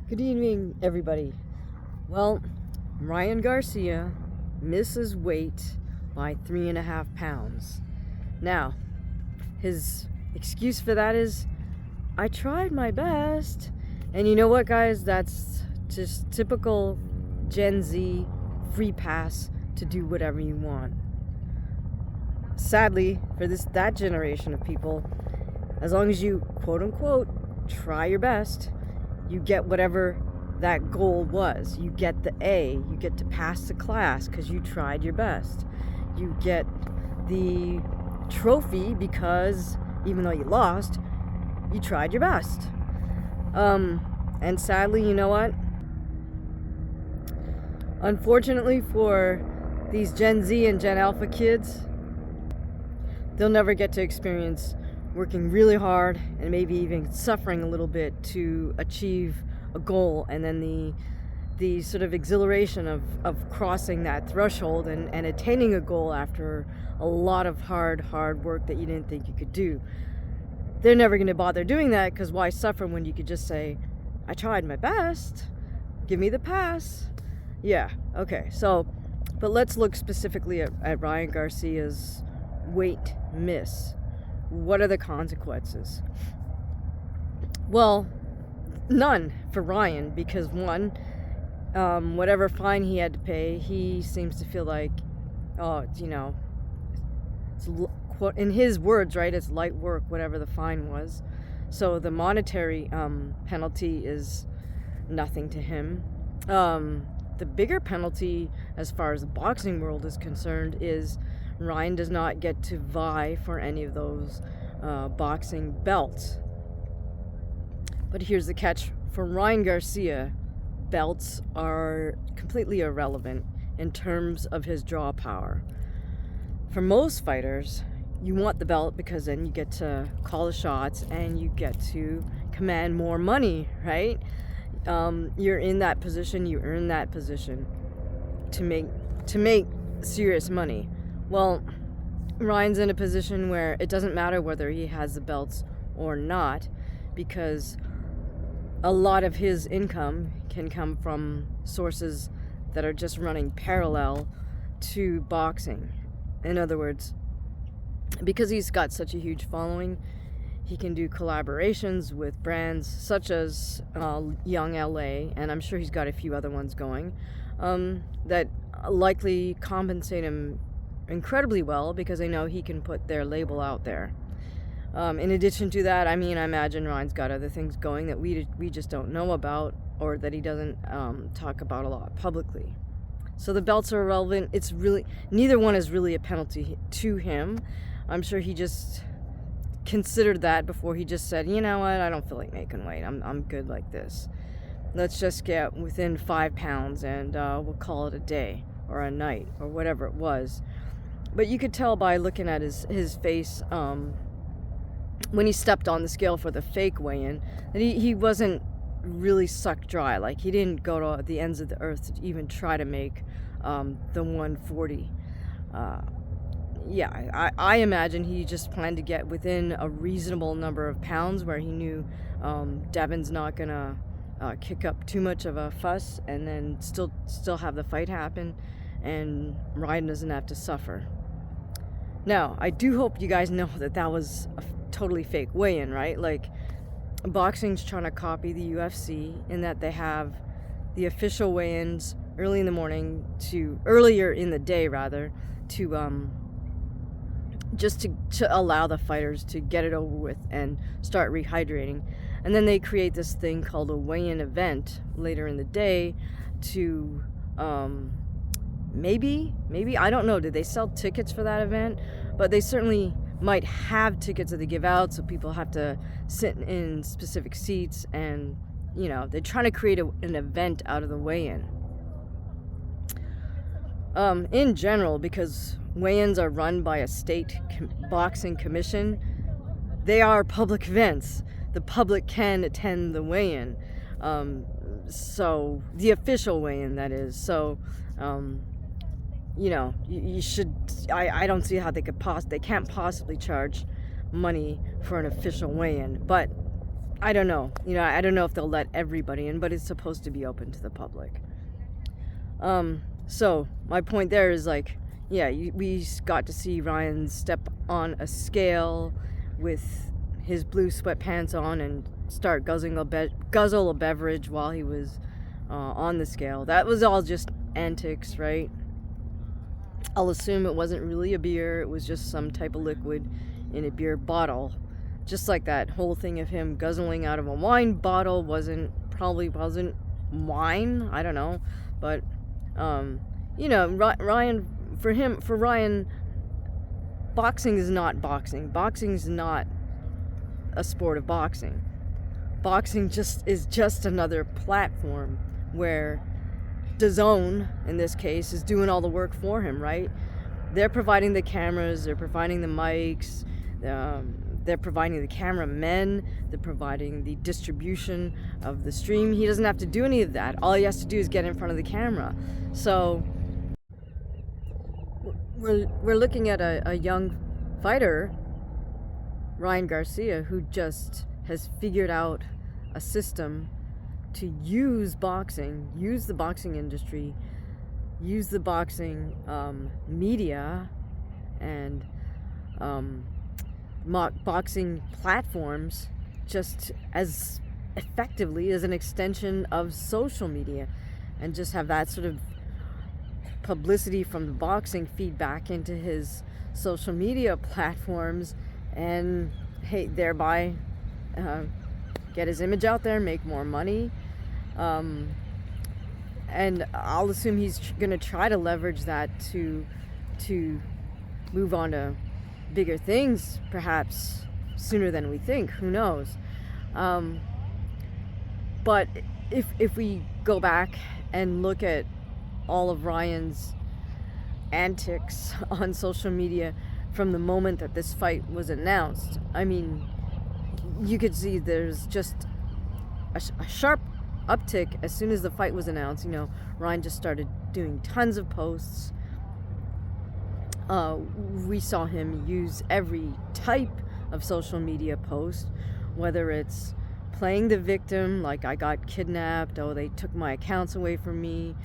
Good evening, everybody. Well, Ryan Garcia misses weight by 3.5 pounds. Now, his excuse for that is, I tried my best. And you know what, guys? That's just typical Gen Z free pass to do whatever you want. Sadly, for that generation of people, as long as you, quote unquote, try your best, you get whatever that goal was. You get the A. You get to pass the class because you tried your best. You get the trophy because even though you lost, you tried your best. And sadly, you know what? Unfortunately for these Gen Z and Gen Alpha kids, they'll never get to experience working really hard and maybe even suffering a little bit to achieve a goal, and then the sort of exhilaration of crossing that threshold and attaining a goal after a lot of hard work that you didn't think you could do. They're never going to bother doing that, because why suffer when you could just say, I tried my best, give me the pass. Yeah, okay, so, but let's look specifically at Ryan Garcia's weight miss. What are the consequences? Well, none for Ryan, because one, whatever fine he had to pay, he seems to feel like, it's, in his words, right, it's light work, whatever the fine was. So the monetary penalty is nothing to him. The bigger penalty, as far as the boxing world is concerned, is Ryan does not get to vie for any of those boxing belts. But here's the catch. For Ryan Garcia, belts are completely irrelevant in terms of his draw power. For most fighters, you want the belt because then you get to call the shots and you get to command more money, right? You're in that position, you earn that position to make serious money. Well, Ryan's in a position where it doesn't matter whether he has the belts or not, because a lot of his income can come from sources that are just running parallel to boxing. In other words, because he's got such a huge following, he can do collaborations with brands such as Young LA, and I'm sure he's got a few other ones going, that likely compensate him incredibly well because they know he can put their label out there. In addition to that, I imagine Ryan's got other things going that we just don't know about, or that he doesn't talk about a lot publicly. So the belts are irrelevant. It's really, neither one is really a penalty to him. I'm sure he just considered that before he just said, you know what, I don't feel like making weight. I'm good like this. Let's just get within 5 pounds and we'll call it a day or a night or whatever it was. But you could tell by looking at his face when he stepped on the scale for the fake weigh-in that he wasn't really sucked dry. Like, he didn't go to the ends of the earth to even try to make the 140. I imagine he just planned to get within a reasonable number of pounds where he knew Devin's not gonna kick up too much of a fuss, and then still have the fight happen and Ryan doesn't have to suffer. Now, I do hope you guys know that was a totally fake weigh-in, right? Like, boxing's trying to copy the UFC in that they have the official weigh-ins earlier in the day, to just to allow the fighters to get it over with and start rehydrating. And then they create this thing called a weigh-in event later in the day to maybe, I don't know, did they sell tickets for that event? But they certainly might have tickets that they give out, so people have to sit in specific seats, and they're trying to create an event out of the weigh-in. In general, because weigh-ins are run by a state boxing commission, they are public events. The public can attend the weigh-in, so the official weigh-in, that is. So you should, I don't see how they can't possibly charge money for an official weigh-in. But I don't know. I don't know if they'll let everybody in, but it's supposed to be open to the public. So my point there is like, yeah, we got to see Ryan step on a scale with his blue sweatpants on and start guzzle a beverage while he was on the scale. That was all just antics, right? I'll assume it wasn't really a beer. It was just some type of liquid in a beer bottle. Just like that whole thing of him guzzling out of a wine bottle probably wasn't wine. I don't know. But, Ryan, for Ryan, boxing is not boxing. Boxing is not a sport of boxing. Boxing is just another platform where doesnt, in this case, is doing all the work for him, right? They're providing the cameras, they're providing the mics, they're providing the cameramen, they're providing the distribution of the stream. He doesn't have to do any of that. All he has to do is get in front of the camera. So we're looking at a young fighter, Ryan Garcia, who just has figured out a system to use the boxing industry, use the boxing media and boxing platforms just as effectively as an extension of social media, and just have that sort of publicity from the boxing feedback into his social media platforms, and thereby get his image out there, make more money. And I'll assume he's going to try to leverage that to move on to bigger things, perhaps sooner than we think. Who knows? But if we go back and look at all of Ryan's antics on social media from the moment that this fight was announced, I mean, you could see there's just a sharp uptick as soon as the fight was announced. Ryan just started doing tons of posts. We saw him use every type of social media post, whether it's playing the victim, like I got kidnapped, oh, they took my accounts away from me,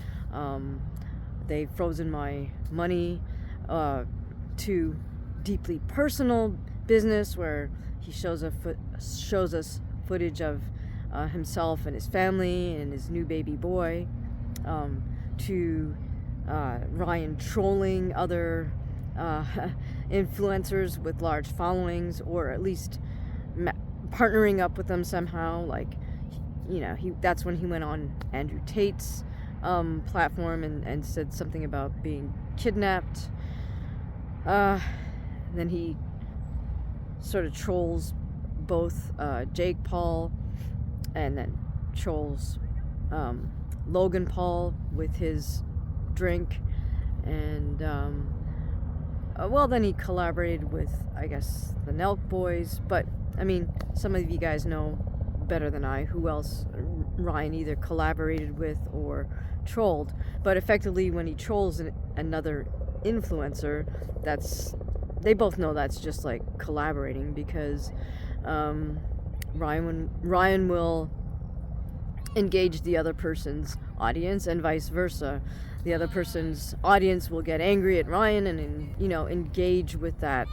they've frozen my money, to deeply personal business where he shows us footage of himself and his family and his new baby boy, to Ryan trolling other influencers with large followings, or at least partnering up with them somehow. Like, that's when he went on Andrew Tate's platform and said something about being kidnapped. Then he sort of trolls both Jake Paul, and then trolls Logan Paul with his drink, and then he collaborated with, I guess, the Nelk Boys. But I mean, some of you guys know better than I who else Ryan either collaborated with or trolled. But effectively, when he trolls another influencer, they both know that's just like collaborating, because Ryan will engage the other person's audience, and vice versa. The other person's audience will get angry at Ryan and engage with that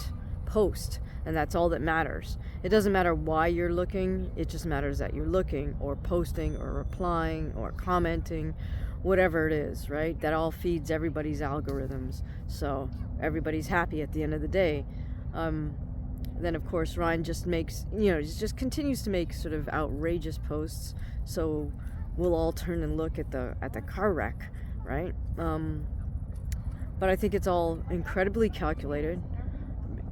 post, and that's all that matters. It doesn't matter why you're looking, it just matters that you're looking, or posting, or replying, or commenting, whatever it is, right? That all feeds everybody's algorithms, so everybody's happy at the end of the day. Then of course Ryan just continues to make sort of outrageous posts, so we'll all turn and look at the car wreck, right? But I think it's all incredibly calculated.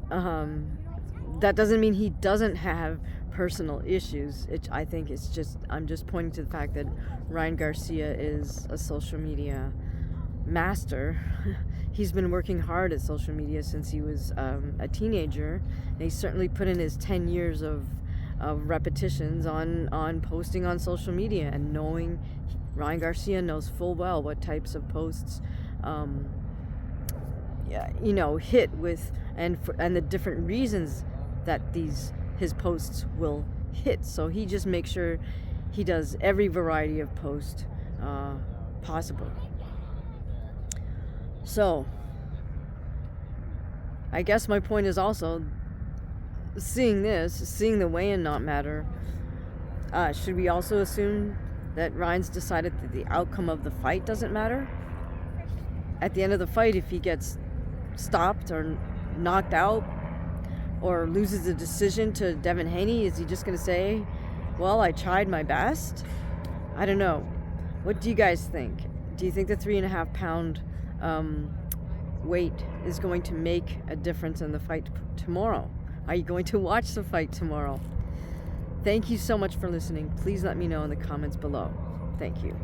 That doesn't mean he doesn't have personal issues. I think I'm just pointing to the fact that Ryan Garcia is a social media master. He's been working hard at social media since he was a teenager, and he's certainly put in his 10 years of repetitions on posting on social media, and Ryan Garcia knows full well what types of posts hit with, and the different reasons that his posts will hits. So he just makes sure he does every variety of post possible. So I guess my point is also seeing the weigh-in not matter. Should we also assume that Ryan's decided that the outcome of the fight doesn't matter? At the end of the fight, if he gets stopped or knocked out or loses the decision to Devin Haney, is he just going to say, well, I tried my best? I don't know. What do you guys think? Do you think the 3.5 pound weight is going to make a difference in the fight tomorrow? Are you going to watch the fight tomorrow? Thank you so much for listening. Please let me know in the comments below. Thank you.